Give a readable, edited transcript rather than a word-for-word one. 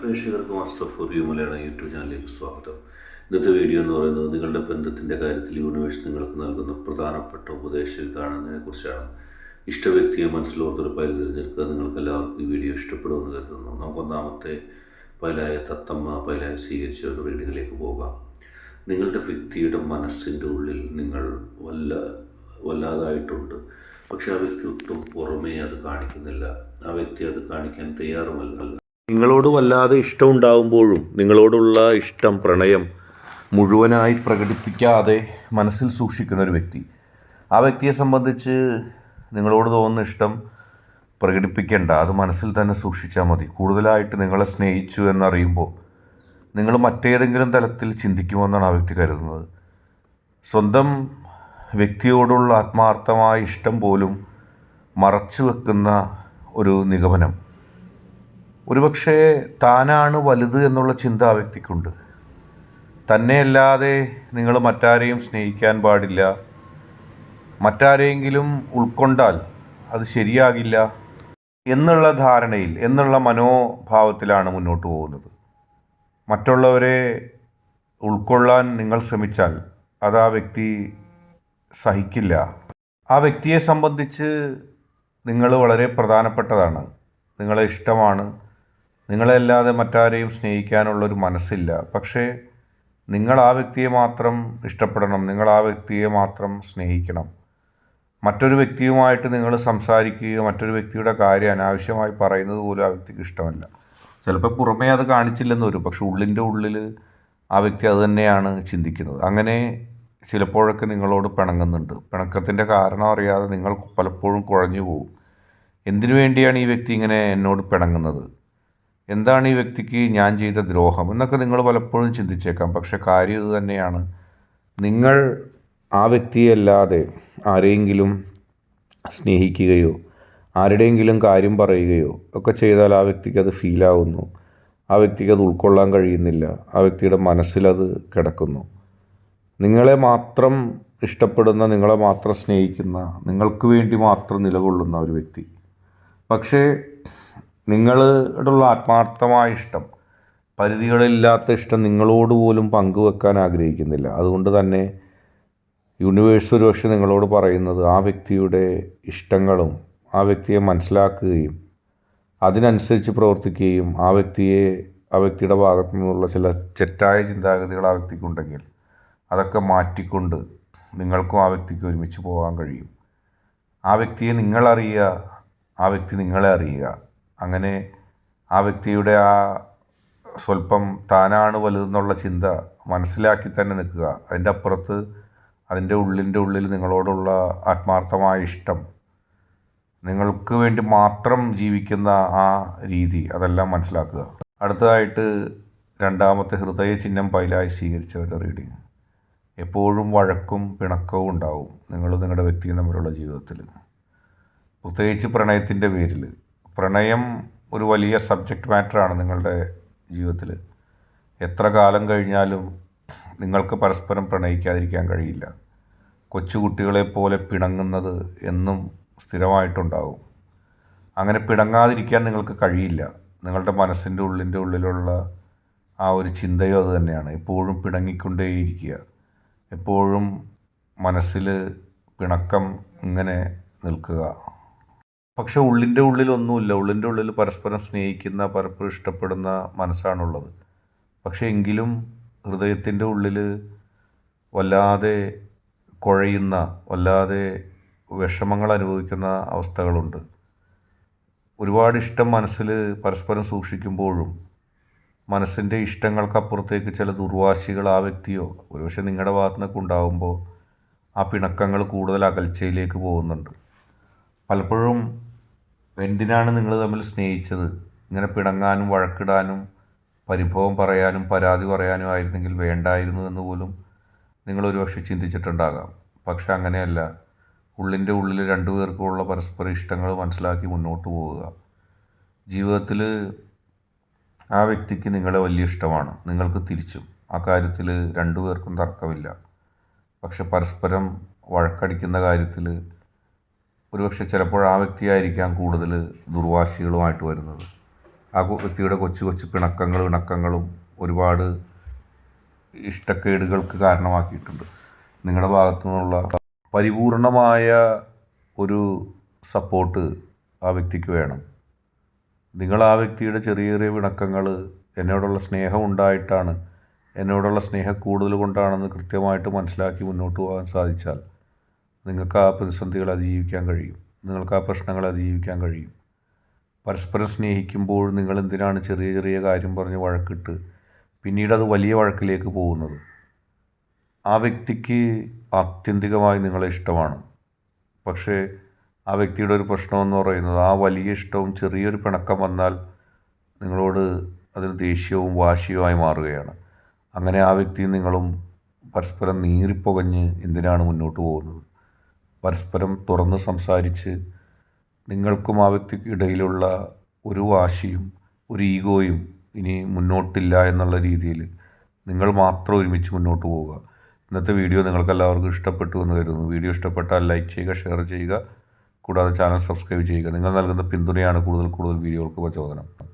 പ്രേക്ഷകർക്ക് master for you Malayalam YouTube ചാനലിലേക്ക് സ്വാഗതം. ഇന്നത്തെ വീഡിയോ എന്ന് പറയുന്നത് നിങ്ങളുടെ ബന്ധത്തിൻ്റെ കാര്യത്തിൽ യൂണിവേഴ്സ് നിങ്ങൾക്ക് നൽകുന്ന പ്രധാനപ്പെട്ട ഉപദേശം ഇതാണെന്നതിനെക്കുറിച്ചാണ്. ഇഷ്ട വ്യക്തിയെ മനസ്സിലോർത്തൊരു പൈൽ തിരഞ്ഞെടുക്കുക. നിങ്ങൾക്കെല്ലാവർക്കും ഈ വീഡിയോ ഇഷ്ടപ്പെടുമെന്ന് കരുതുന്നു. നമുക്ക് ഒന്നാമത്തെ പൈലായ തത്തമ്മ പൈലായ സ്വീകരിച്ച ഒരു റീഡിങ്ങിലേക്ക് പോകാം. നിങ്ങളുടെ വ്യക്തിയുടെ മനസ്സിൻ്റെ ഉള്ളിൽ നിങ്ങൾ വല്ലാതായിട്ടുണ്ട്. പക്ഷെ ആ വ്യക്തി ഒട്ടും പുറമേ അത് കാണിക്കുന്നില്ല. ആ വ്യക്തി അത് കാണിക്കാൻ തയ്യാറുമല്ല. നിങ്ങളോട് വല്ലാതെ ഇഷ്ടമുണ്ടാകുമ്പോഴും നിങ്ങളോടുള്ള ഇഷ്ടം, പ്രണയം മുഴുവനായി പ്രകടിപ്പിക്കാതെ മനസ്സിൽ സൂക്ഷിക്കുന്ന ഒരു വ്യക്തി. ആ വ്യക്തിയെ സംബന്ധിച്ച് നിങ്ങളോട് തോന്നുന്ന ഇഷ്ടം പ്രകടിപ്പിക്കേണ്ട, അത് മനസ്സിൽ തന്നെ സൂക്ഷിച്ചാൽ മതി. കൂടുതലായിട്ട് നിങ്ങളെ സ്നേഹിച്ചു എന്നറിയുമ്പോൾ നിങ്ങൾ മറ്റേതെങ്കിലും തലത്തിൽ ചിന്തിക്കുമെന്നാണ് ആ വ്യക്തി കരുതുന്നത്. സ്വന്തം വ്യക്തിയോടുള്ള ആത്മാർത്ഥമായ ഇഷ്ടം പോലും മറച്ചു വെക്കുന്ന ഒരു നിഗമനം. ഒരുപക്ഷെ താനാണ് വലുത് എന്നുള്ള ചിന്ത ആ വ്യക്തിക്കുണ്ട്. തന്നെയല്ലാതെ നിങ്ങൾ മറ്റാരെയും സ്നേഹിക്കാൻ പാടില്ല, മറ്റാരെയെങ്കിലും ഉൾക്കൊണ്ടാൽ അത് ശരിയാകില്ല എന്നുള്ള ധാരണയിൽ, എന്നുള്ള മനോഭാവത്തിലാണ് മുന്നോട്ട് പോകുന്നത്. മറ്റുള്ളവരെ ഉൾക്കൊള്ളാൻ നിങ്ങൾ ശ്രമിച്ചാൽ അത് ആ വ്യക്തി സഹിക്കില്ല. ആ വ്യക്തിയെ സംബന്ധിച്ച് നിങ്ങൾ വളരെ പ്രധാനപ്പെട്ടതാണ്, നിങ്ങളെ ഇഷ്ടമാണ്, നിങ്ങളെയല്ലാതെ മറ്റാരെയും സ്നേഹിക്കാനുള്ളൊരു മനസ്സില്ല. പക്ഷേ നിങ്ങൾ ആ വ്യക്തിയെ മാത്രം ഇഷ്ടപ്പെടണം, നിങ്ങൾ ആ വ്യക്തിയെ മാത്രം സ്നേഹിക്കണം. മറ്റൊരു വ്യക്തിയുമായിട്ട് നിങ്ങൾ സംസാരിക്കുകയോ മറ്റൊരു വ്യക്തിയുടെ കാര്യം അനാവശ്യമായി പറയുന്നത് പോലും ആ വ്യക്തിക്ക് ഇഷ്ടമല്ല. ചിലപ്പോൾ പുറമേ അത് കാണിച്ചില്ലെന്ന് വരും, പക്ഷെ ഉള്ളിൻ്റെ ഉള്ളിൽ ആ വ്യക്തി അത് തന്നെയാണ് ചിന്തിക്കുന്നത്. അങ്ങനെ ചിലപ്പോഴൊക്കെ നിങ്ങളോട് പിണങ്ങുന്നുണ്ട്. പിണക്കത്തിൻ്റെ കാരണം അറിയാതെ നിങ്ങൾ പലപ്പോഴും കുഴഞ്ഞു പോകും. എന്തിനു വേണ്ടിയാണ് ഈ വ്യക്തി ഇങ്ങനെ എന്നോട് പിണങ്ങുന്നത്, എന്താണ് ഈ വ്യക്തിക്ക് ഞാൻ ചെയ്ത ദ്രോഹം എന്നൊക്കെ നിങ്ങൾ പലപ്പോഴും ചിന്തിച്ചേക്കാം. പക്ഷെ കാര്യം ഇത് തന്നെയാണ്. നിങ്ങൾ ആ വ്യക്തിയല്ലാതെ ആരെയെങ്കിലും സ്നേഹിക്കുകയോ ആരുടെയെങ്കിലും കാര്യം പറയുകയോ ഒക്കെ ചെയ്താൽ ആ വ്യക്തിക്ക് അത് ഫീലാവുന്നു, ആ വ്യക്തിക്ക് അത് ഉൾക്കൊള്ളാൻ കഴിയുന്നില്ല, ആ വ്യക്തിയുടെ മനസ്സിലത് കിടക്കുന്നു. നിങ്ങളെ മാത്രം ഇഷ്ടപ്പെടുന്ന, നിങ്ങളെ മാത്രം സ്നേഹിക്കുന്ന, നിങ്ങൾക്ക് വേണ്ടി മാത്രം നിലകൊള്ളുന്ന ഒരു വ്യക്തി. പക്ഷേ നിങ്ങളോടുള്ള ആത്മാർത്ഥമായ ഇഷ്ടം, പരിധികളില്ലാത്ത ഇഷ്ടം നിങ്ങളോട് പോലും പങ്കുവെക്കാൻ ആഗ്രഹിക്കുന്നില്ല. അതുകൊണ്ട് തന്നെ യൂണിവേഴ്സ് ഒരുപക്ഷെ നിങ്ങളോട് പറയുന്നത് ആ വ്യക്തിയുടെ ഇഷ്ടങ്ങളും ആ വ്യക്തിയെ മനസ്സിലാക്കുകയും അതിനനുസരിച്ച് പ്രവർത്തിക്കുകയും ആ വ്യക്തിയുടെ ഭാഗത്തു നിന്നുള്ള ചില തെറ്റായ ചിന്താഗതികൾ ആ വ്യക്തിക്കുണ്ടെങ്കിൽ അതൊക്കെ മാറ്റിക്കൊണ്ട് നിങ്ങൾക്കും ആ വ്യക്തിക്ക് ഒരുമിച്ച് പോകാൻ കഴിയും. ആ വ്യക്തിയെ നിങ്ങളറിയുക, ആ വ്യക്തി നിങ്ങളെ അറിയുക. അങ്ങനെ ആ വ്യക്തിയുടെ ആ സ്വല്പം താനാണ് വലുതെന്നുള്ള ചിന്ത മനസ്സിലാക്കി തന്നെ നിൽക്കുക. അതിൻ്റെ അപ്പുറത്ത് അതിൻ്റെ ഉള്ളിൽ നിങ്ങളോടുള്ള ആത്മാർത്ഥമായ ഇഷ്ടം, നിങ്ങൾക്ക് വേണ്ടി മാത്രം ജീവിക്കുന്ന ആ രീതി, അതെല്ലാം മനസ്സിലാക്കുക. അടുത്തതായിട്ട് രണ്ടാമത്തെ ഹൃദയ ചിഹ്നം പൈലായി സ്വീകരിച്ചവരുടെ റീഡിങ്. എപ്പോഴും വഴക്കും പിണക്കവും ഉണ്ടാവും നിങ്ങളുടെ വ്യക്തിയും തമ്മിലുള്ള ജീവിതത്തിൽ, പ്രത്യേകിച്ച് പ്രണയത്തിൻ്റെ പേരിൽ. പ്രണയം ഒരു വലിയ സബ്ജക്റ്റ് മാറ്ററാണ് നിങ്ങളുടെ ജീവിതത്തിൽ. എത്ര കാലം കഴിഞ്ഞാലും നിങ്ങൾക്ക് പരസ്പരം പ്രണയിക്കാതിരിക്കാൻ കഴിയില്ല. കൊച്ചുകുട്ടികളെപ്പോലെ പിണങ്ങുന്നത് എന്നും സ്ഥിരമായിട്ടുണ്ടാകും. അങ്ങനെ പിണങ്ങാതിരിക്കാൻ നിങ്ങൾക്ക് കഴിയില്ല. നിങ്ങളുടെ മനസ്സിൻ്റെ ഉള്ളിലുള്ള ആ ഒരു ചിന്തയും അത് തന്നെയാണ്. എപ്പോഴും പിണങ്ങിക്കൊണ്ടേയിരിക്കുക, എപ്പോഴും മനസ്സിൽ പിണക്കം ഇങ്ങനെ നിൽക്കുക. പക്ഷെ ഉള്ളിൻ്റെ ഉള്ളിലൊന്നുമില്ല. ഉള്ളിൻ്റെ ഉള്ളിൽ പരസ്പരം സ്നേഹിക്കുന്ന, പരസ്പരം ഇഷ്ടപ്പെടുന്ന മനസ്സാണുള്ളത്. പക്ഷെ എങ്കിലും ഹൃദയത്തിൻ്റെ ഉള്ളിൽ വല്ലാതെ കുഴയുന്ന, വല്ലാതെ വിഷമങ്ങൾ അനുഭവിക്കുന്ന അവസ്ഥകളുണ്ട്. ഒരുപാട് ഇഷ്ടം മനസ്സിൽ പരസ്പരം സൂക്ഷിക്കുമ്പോഴും മനസ്സിൻ്റെ ഇഷ്ടങ്ങൾക്കപ്പുറത്തേക്ക് ചില ദുർവാശികൾ ആ വ്യക്തിയോ ഒരുപക്ഷെ നിങ്ങളുടെ ഭാഗത്തു നിന്നൊക്കെ ഉണ്ടാകുമ്പോൾ ആ പിണക്കങ്ങൾ കൂടുതൽ അകൽച്ചയിലേക്ക് പോകുന്നുണ്ട്. പലപ്പോഴും എന്തിനാണ് നിങ്ങൾ തമ്മിൽ സ്നേഹിച്ചത്, ഇങ്ങനെ പിണങ്ങാനും വഴക്കിടാനും പരിഭവം പറയാനും പരാതി പറയാനും ആയിരുന്നെങ്കിൽ വേണ്ടായിരുന്നു എന്ന് പോലും നിങ്ങൾ ഒരുപക്ഷെ ചിന്തിച്ചിട്ടുണ്ടാകാം. പക്ഷെ അങ്ങനെയല്ല. ഉള്ളിൻ്റെ ഉള്ളിൽ രണ്ടുപേർക്കുമുള്ള പരസ്പര ഇഷ്ടങ്ങൾ മനസ്സിലാക്കി മുന്നോട്ട് പോവുക. ജീവിതത്തിൽ ആ വ്യക്തിക്ക് നിങ്ങളെ വലിയ ഇഷ്ടമാണ്, നിങ്ങൾക്ക് തിരിച്ചും. ആ കാര്യത്തിൽ രണ്ടുപേർക്കും തർക്കമില്ല. പക്ഷെ പരസ്പരം വഴക്കടിക്കുന്ന കാര്യത്തിൽ ഒരുപക്ഷെ ചിലപ്പോൾ ആ വ്യക്തിയായിരിക്കാം കൂടുതൽ ദുർവാശികളുമായിട്ട് വരുന്നത്. ആ വ്യക്തിയുടെ കൊച്ചു കൊച്ചു ഇണക്കങ്ങളും ഒരുപാട് ഇഷ്ടക്കേടുകൾക്ക് കാരണമാക്കിയിട്ടുണ്ട്. നിങ്ങളുടെ ഭാഗത്തു നിന്നുള്ള പരിപൂർണമായ ഒരു സപ്പോർട്ട് ആ വ്യക്തിക്ക് വേണം. നിങ്ങൾ ആ വ്യക്തിയുടെ ചെറിയ ചെറിയ പിണക്കങ്ങൾ എന്നോടുള്ള സ്നേഹം ഉണ്ടായിട്ടാണ്, എന്നോടുള്ള സ്നേഹം കൂടുതൽ കൊണ്ടാണെന്ന് കൃത്യമായിട്ട് മനസ്സിലാക്കി മുന്നോട്ട് പോകാൻ സാധിച്ചാൽ നിങ്ങൾക്ക് ആ പ്രതിസന്ധികൾ അതിജീവിക്കാൻ കഴിയും. നിങ്ങൾക്ക് ആ പ്രശ്നങ്ങൾ അതിജീവിക്കാൻ കഴിയും. പരസ്പരം സ്നേഹിക്കുമ്പോൾ നിങ്ങൾ എന്തിനാണ് ചെറിയ ചെറിയ കാര്യം പറഞ്ഞ് വഴക്കിട്ട് പിന്നീട് അത് വലിയ വഴക്കിലേക്ക് പോകുന്നത്? ആ വ്യക്തിക്ക് ആത്യന്തികമായി നിങ്ങളെ ഇഷ്ടമാണ്. പക്ഷേ ആ വ്യക്തിയുടെ ഒരു പ്രശ്നമെന്ന് പറയുന്നത് ആ വലിയ ഇഷ്ടവും ചെറിയൊരു പിണക്കം വന്നാൽ നിങ്ങളോട് അതിന് ദേഷ്യവും വാശിയുമായി മാറുകയാണ്. അങ്ങനെ ആ വ്യക്തിയും നിങ്ങളും പരസ്പരം നീറിപ്പുകഞ്ഞ് എന്തിനാണ് മുന്നോട്ട് പോകുന്നത്? പരസ്പരം തുറന്ന് സംസാരിച്ച് നിങ്ങൾക്കും ആ വ്യക്തിക്ക് ഇടയിലുള്ള ഒരു വാശിയും ഒരു ഈഗോയും ഇനി മുന്നോട്ടില്ല എന്നുള്ള രീതിയിൽ നിങ്ങൾ മാത്രം ഒരുമിച്ച് മുന്നോട്ട് പോവുക. ഇന്നത്തെ വീഡിയോ നിങ്ങൾക്കെല്ലാവർക്കും ഇഷ്ടപ്പെട്ടു എന്ന് കരുതുന്നു. വീഡിയോ ഇഷ്ടപ്പെട്ടാൽ ലൈക്ക് ചെയ്യുക, ഷെയർ ചെയ്യുക, കൂടാതെ ചാനൽ സബ്സ്ക്രൈബ് ചെയ്യുക. നിങ്ങൾ നൽകുന്ന പിന്തുണയാണ് കൂടുതൽ വീഡിയോകൾക്ക് പ്രചോദനം.